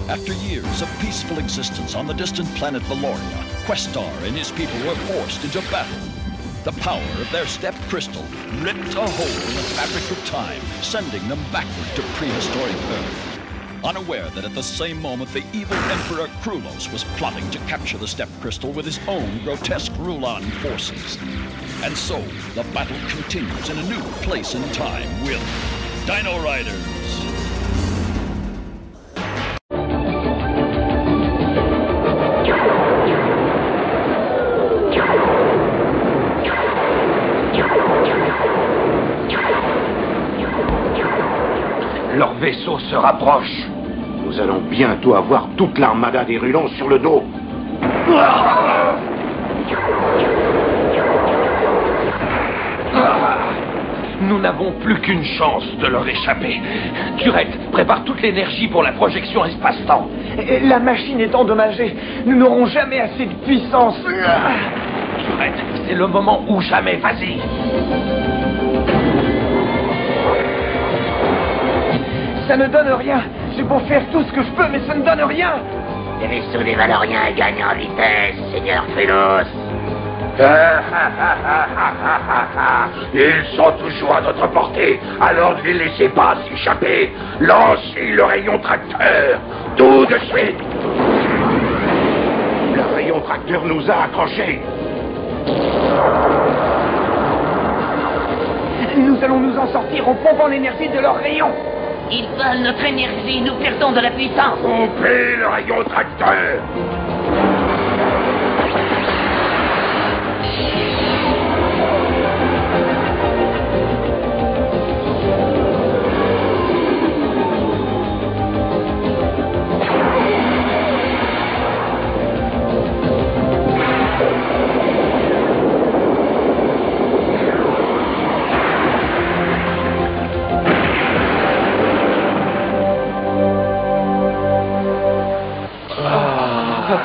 After years of peaceful existence on the distant planet Valoria, Questar and his people were forced into battle. The power of their step crystal ripped a hole in the fabric of time, sending them backward to prehistoric Earth. Unaware that at the same moment the evil Emperor Krulos was plotting to capture the step crystal with his own grotesque Rulon forces. And so, the battle continues in a new place and time with Dino Riders. Leur vaisseau se rapproche. Nous allons bientôt avoir toute l'armada des Rulons sur le dos. Nous n'avons plus qu'une chance de leur échapper. Curette, prépare toute l'énergie pour la projection espace-temps. La machine est endommagée. Nous n'aurons jamais assez de puissance. Curette, c'est le moment ou jamais. Vas-y. Ça ne donne rien. J'ai beau faire tout ce que je peux, mais ça ne donne rien. Les vaisseaux des Valoriens gagnent en vitesse, Seigneur Krulos. Ils sont toujours à notre portée, alors ne les laissez pas s'échapper. Lancez le rayon tracteur, tout de suite. Le rayon tracteur nous a accrochés. Nous allons nous en sortir en pompant l'énergie de leurs rayons. Ils volent notre énergie, nous perdons de la puissance. Coupez le rayon tracteur.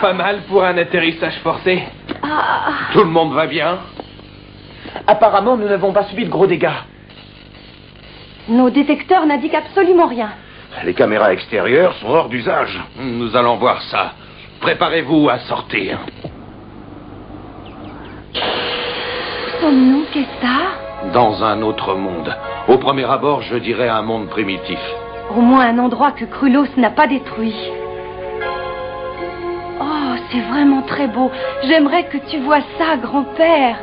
Pas mal pour un atterrissage forcé. Tout le monde va bien? Apparemment, nous n'avons pas subi de gros dégâts. Nos détecteurs n'indiquent absolument rien. Les caméras extérieures sont hors d'usage. Nous allons voir ça. Préparez-vous à sortir. Sommes-nous, Questar? Dans un autre monde. Au premier abord, je dirais un monde primitif. Au moins un endroit que Krulos n'a pas détruit. Oh, c'est vraiment très beau. J'aimerais que tu vois ça, grand-père.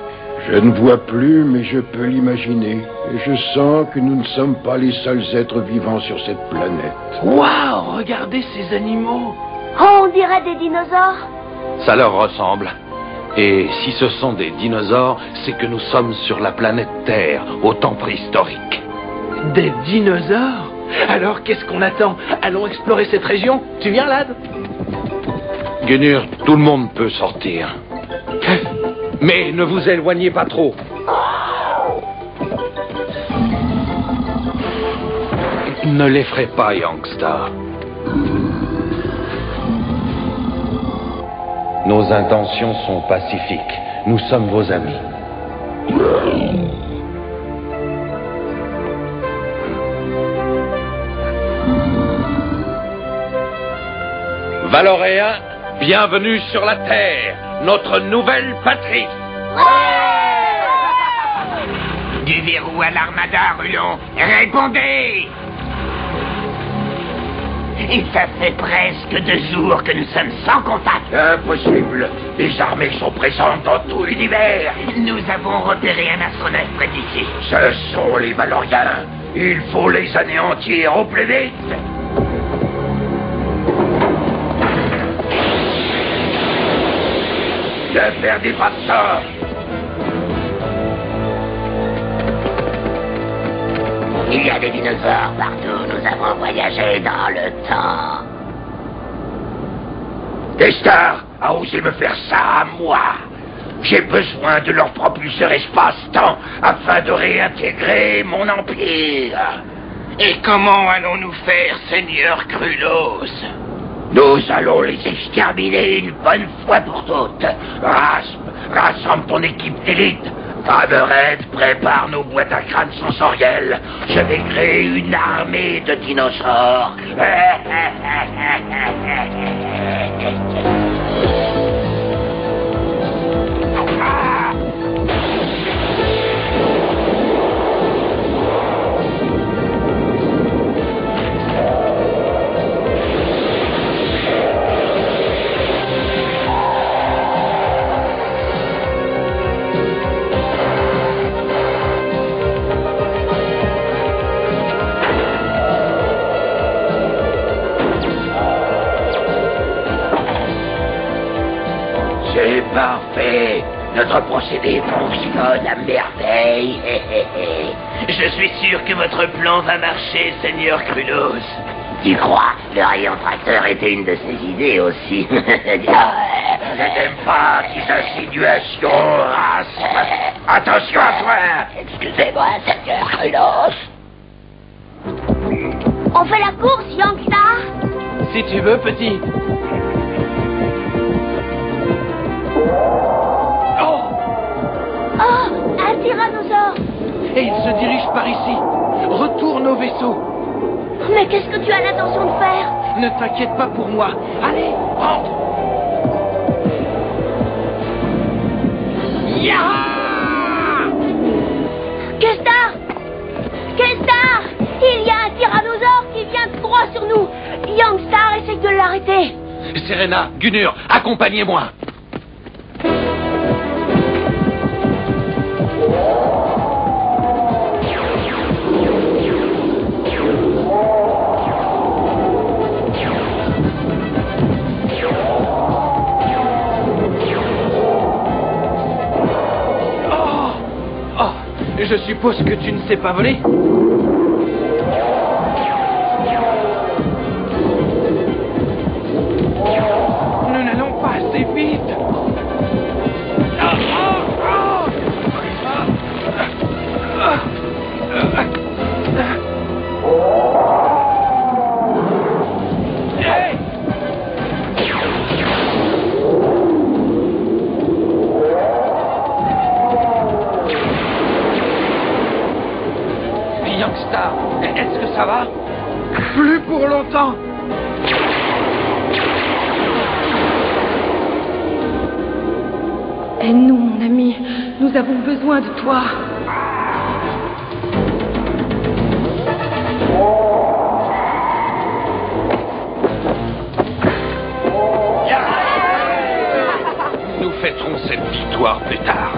Je ne vois plus, mais je peux l'imaginer. Et je sens que nous ne sommes pas les seuls êtres vivants sur cette planète. Waouh, regardez ces animaux. Oh, on dirait des dinosaures. Ça leur ressemble. Et si ce sont des dinosaures, c'est que nous sommes sur la planète Terre, au temps préhistorique. Des dinosaures? Alors, qu'est-ce qu'on attend? Allons explorer cette région. Tu viens, Lad? Gunur, tout le monde peut sortir. Mais ne vous éloignez pas trop. Ne l'effraie pas, Youngstar. Nos intentions sont pacifiques. Nous sommes vos amis. Valoréens, bienvenue sur la Terre, notre nouvelle patrie. Du verrou à l'armada, Rulon. Répondez! Et ça fait presque 2 jours que nous sommes sans contact. Impossible. Les armées sont présentes dans tout l'univers. Nous avons repéré un astronef près d'ici. Ce sont les Valoriens. Il faut les anéantir au plus vite. Ne perdez pas de temps. Il y a des dinosaures partout. Nous avons voyagé dans le temps. Questar a osé me faire ça à moi. J'ai besoin de leur propulseur espace-temps afin de réintégrer mon empire. Et comment allons-nous faire, Seigneur Krulos? Nous allons les exterminer une bonne fois pour toutes. Rasp, rassemble ton équipe d'élite. Hammerhead, prépare nos boîtes à crâne sensorielles. Je vais créer une armée de dinosaures. C'est parfait. Notre procédé fonctionne à merveille. Je suis sûr que votre plan va marcher, Seigneur Krulos. Tu crois? Le rayon tracteur était une de ses idées aussi. Je n'aime pas ces insinuations, Rasp. Attention à toi. Excusez-moi, Seigneur Krulos. On fait la course, Youngstar? Si tu veux, petit. Oh! Oh, un tyrannosaure! Et il se dirige par ici. Retourne au vaisseau. Mais qu'est-ce que tu as l'intention de faire? Ne t'inquiète pas pour moi. Allez, rentre. Kestar! Kestar! Il y a un tyrannosaure qui vient droit sur nous. Youngstar essaye de l'arrêter. Serena, Gunur, accompagnez-moi. Je suppose que tu ne sais pas voler? Nous n'allons pas assez vite. Youngstar, est-ce que ça va? Plus pour longtemps. Et nous, mon ami, nous avons besoin de toi. Nous fêterons cette victoire plus tard.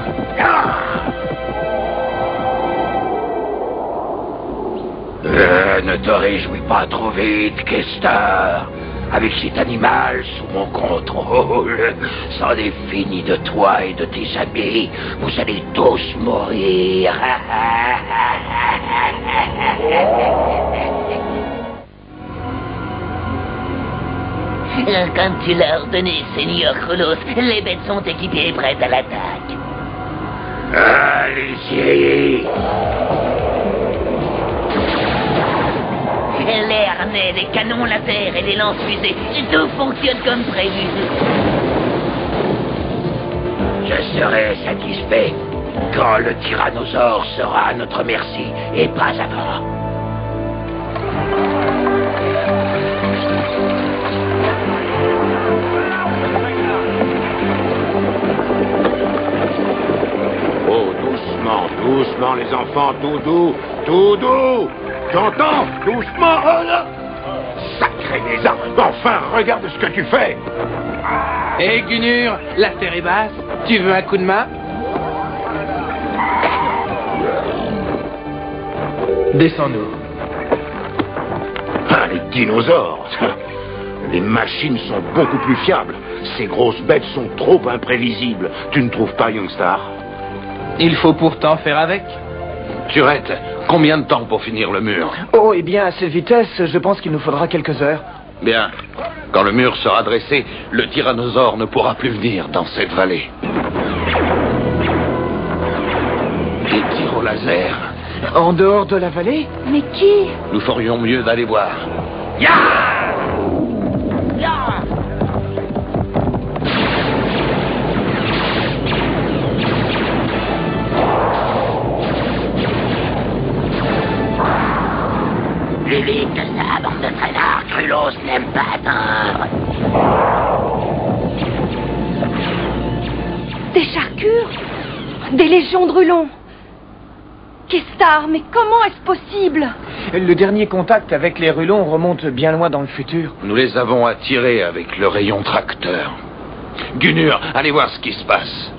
Ne te réjouis pas trop vite, Kestar. Avec cet animal sous mon contrôle, c'en est fini de toi et de tes amis. Vous allez tous mourir. Comme tu l'as ordonné, Seigneur Krulos, les bêtes sont équipées et prêtes à l'attaque. Allez-y. Les harnais, les canons laser et les lance-fusées, tout fonctionne comme prévu. Je serai satisfait quand le tyrannosaure sera à notre merci et pas avant. Oh, doucement, doucement, les enfants, tout doux, tout doux. T'entends? Doucement, oh là! Sacré lézard! Enfin, regarde ce que tu fais! Hé, Gunur, la terre est basse. Tu veux un coup de main? Descends-nous. Ah, les dinosaures! Les machines sont beaucoup plus fiables. Ces grosses bêtes sont trop imprévisibles. Tu ne trouves pas, Youngstar? Il faut pourtant faire avec. Turette, combien de temps pour finir le mur? Oh, eh bien, à cette vitesse, je pense qu'il nous faudra quelques heures. Bien. Quand le mur sera dressé, le tyrannosaure ne pourra plus venir dans cette vallée. Des tirs au laser. En dehors de la vallée? Mais qui? Nous ferions mieux d'aller voir. Évite ça, bande de traînards. Krulos n'aime pas attendre. Des charcures? Des légions de Rulons? Kestar, mais comment est-ce possible? Le dernier contact avec les Rulons remonte bien loin dans le futur. Nous les avons attirés avec le rayon tracteur. Gunur, allez voir ce qui se passe.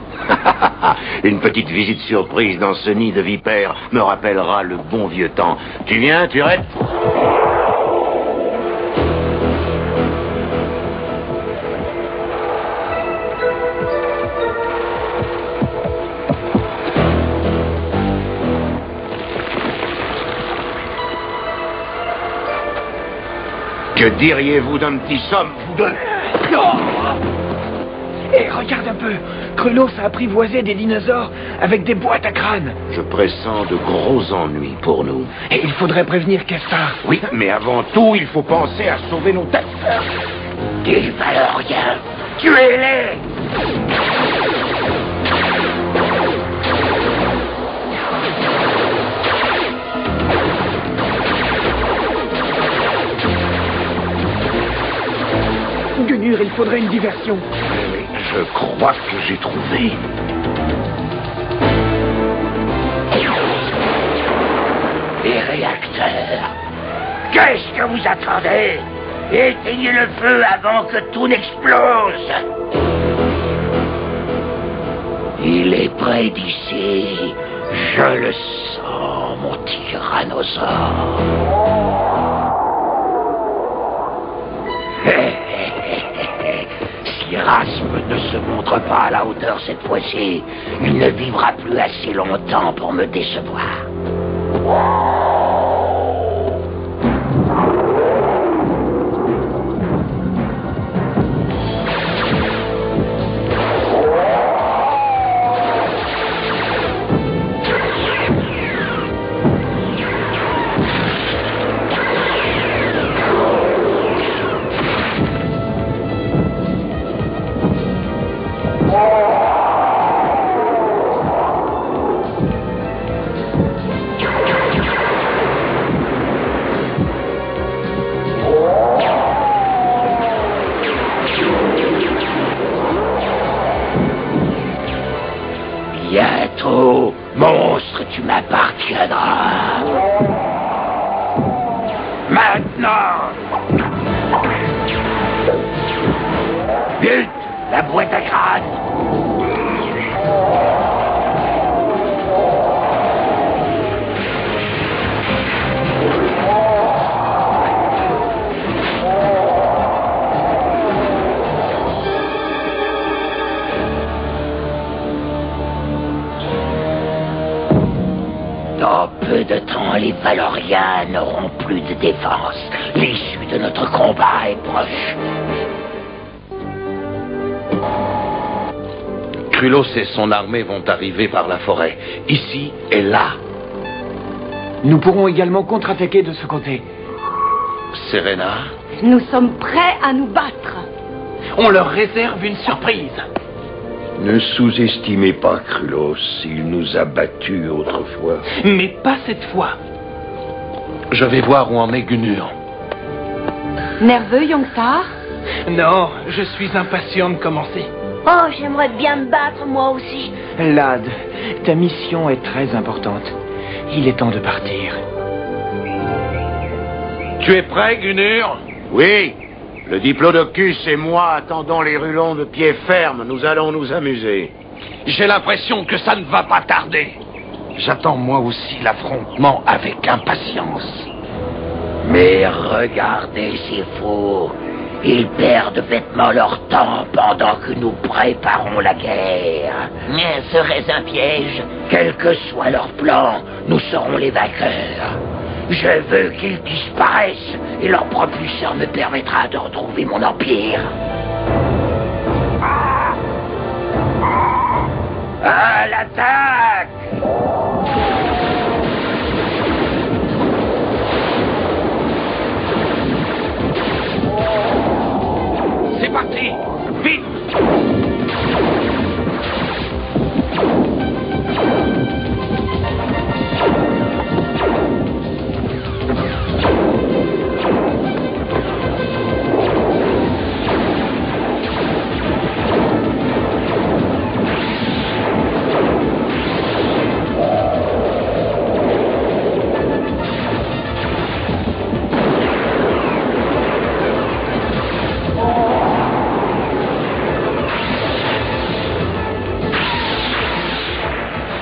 Une petite visite surprise dans ce nid de vipères me rappellera le bon vieux temps. Tu viens, Turette? Que diriez-vous d'un petit somme vous donne? Et regarde un peu, Krulos a apprivoisé des dinosaures avec des boîtes à crâne. Je pressens de gros ennuis pour nous. Et il faudrait prévenir Kestar. Oui, mais avant tout, il faut penser à sauver nos têtes. Des Valoriens, tuez-les! Gunur, il faudrait une diversion. Mais je crois que j'ai trouvé. Les réacteurs. Qu'est-ce que vous attendez? Éteignez le feu avant que tout n'explose. Il est près d'ici. Je le sens, mon tyrannosaure. Si Rasme ne se montre pas à la hauteur cette fois-ci, il ne vivra plus assez longtemps pour me décevoir. Bientôt, monstre, tu m'appartiendras. Maintenant. Vite, la boîte à crâne. Dans peu de temps, les Valoriens n'auront plus de défense. L'issue de notre combat est proche. Krulos et son armée vont arriver par la forêt, ici et là. Nous pourrons également contre-attaquer de ce côté. Serena, Nous sommes prêts à nous battre. On leur réserve une surprise. Ne sous-estimez pas Krulos, il nous a battus autrefois. Mais pas cette fois. je vais voir où en est Gunur. Nerveux, Youngstar? Non, je suis impatient de commencer. Oh, j'aimerais bien me battre, moi aussi. Lad, ta mission est très importante. Il est temps de partir. Tu es prêt, Gunur? Oui. Le diplodocus et moi attendons les rulons de pied ferme. Nous allons nous amuser. J'ai l'impression que ça ne va pas tarder. J'attends moi aussi l'affrontement avec impatience. Mais regardez ces fous. Ils perdent bêtement leur temps pendant que nous préparons la guerre. Serait-ce un piège? Quel que soit leur plan, nous serons les vainqueurs. Je veux qu'ils disparaissent et leur propulseur me permettra de retrouver mon empire. À l'attaque! C'est parti! Vite!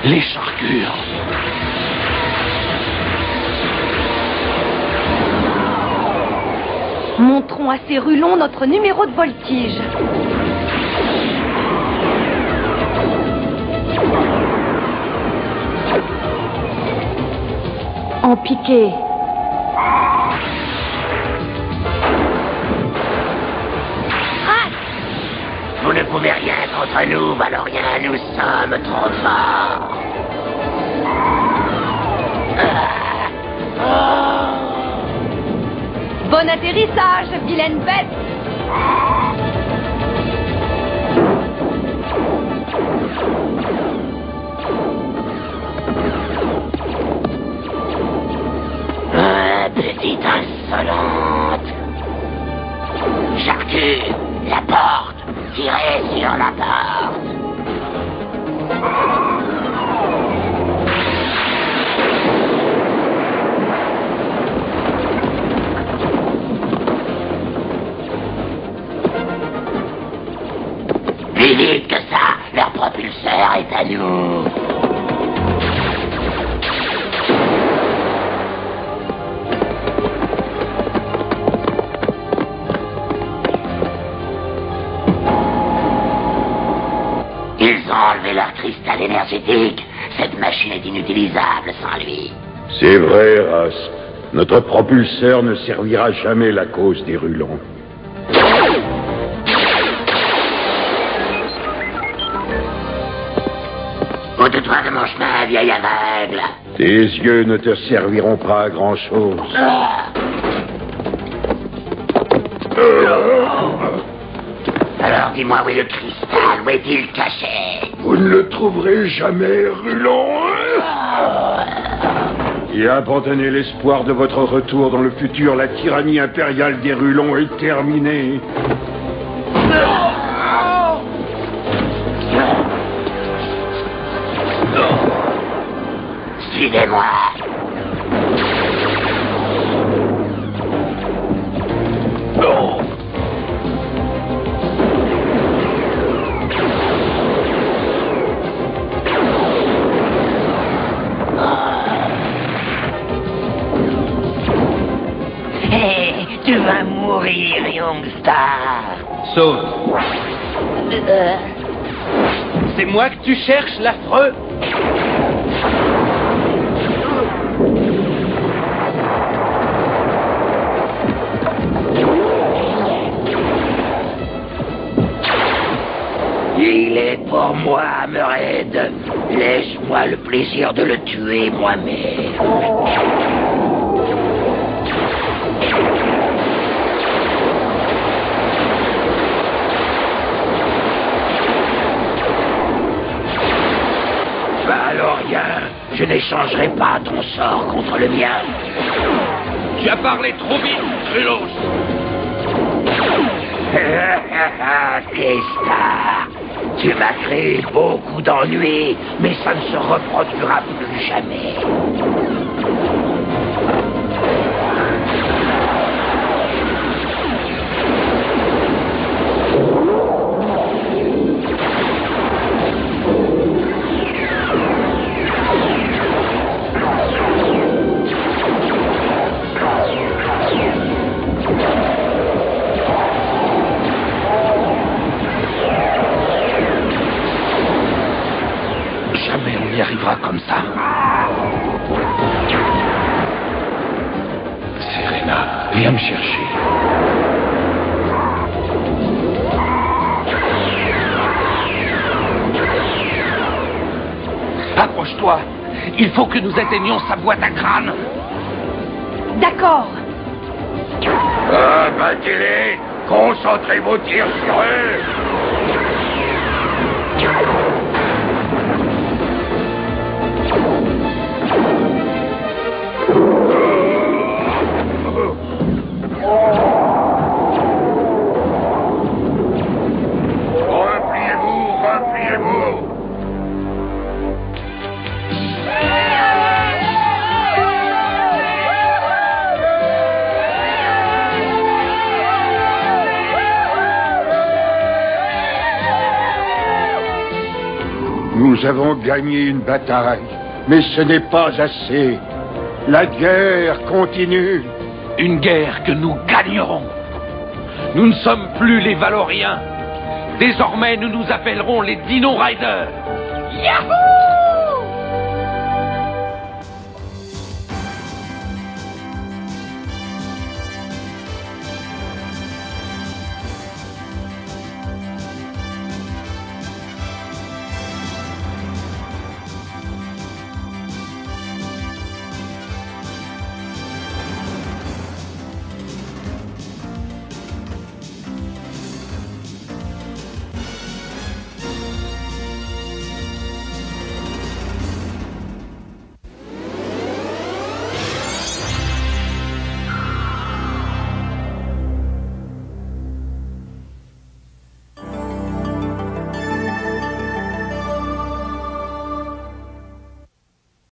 Les charcures. Montrons à ces rulons notre numéro de voltige. En piqué. contre nous, Valoriens, nous sommes trop forts. Bon atterrissage, vilaine bête! Petite insolente. Charcu, la porte. Tirez sur la porte. Plus vite que ça, leur propulseur est à nous. Ils ont enlevé leur cristal énergétique. Cette machine est inutilisable sans lui. C'est vrai, Ras. Notre propulseur ne servira jamais la cause des Rulons. Ôte-toi de mon chemin, vieille aveugle. Tes yeux ne te serviront pas à grand-chose. Alors dis-moi où est le cristal, où est-il caché? Vous ne le trouverez jamais, Rulon. Et abandonnez l'espoir de votre retour dans le futur. La tyrannie impériale des Rulons est terminée. Suivez-moi. Tu vas mourir, Youngstar. Saute. C'est moi que tu cherches, l'affreux? Il est pour moi, Mered. Laisse-moi le plaisir de le tuer moi-même. Valorien, je n'échangerai pas ton sort contre le mien. Tu as parlé trop vite, Trulos. Kestar, tu m'as créé beaucoup d'ennuis, mais ça ne se reproduira plus jamais. Jamais on y arrivera comme ça. Serena, viens me chercher. Approche-toi. Il faut que nous atteignions sa boîte à crâne. D'accord. Battez-les. Concentrez vos tirs sur eux. Repliez-vous. Nous avons gagné une bataille, mais ce n'est pas assez. La guerre continue. Une guerre que nous gagnerons. Nous ne sommes plus les Valoriens. Désormais, nous nous appellerons les Dino Riders. Yahoo!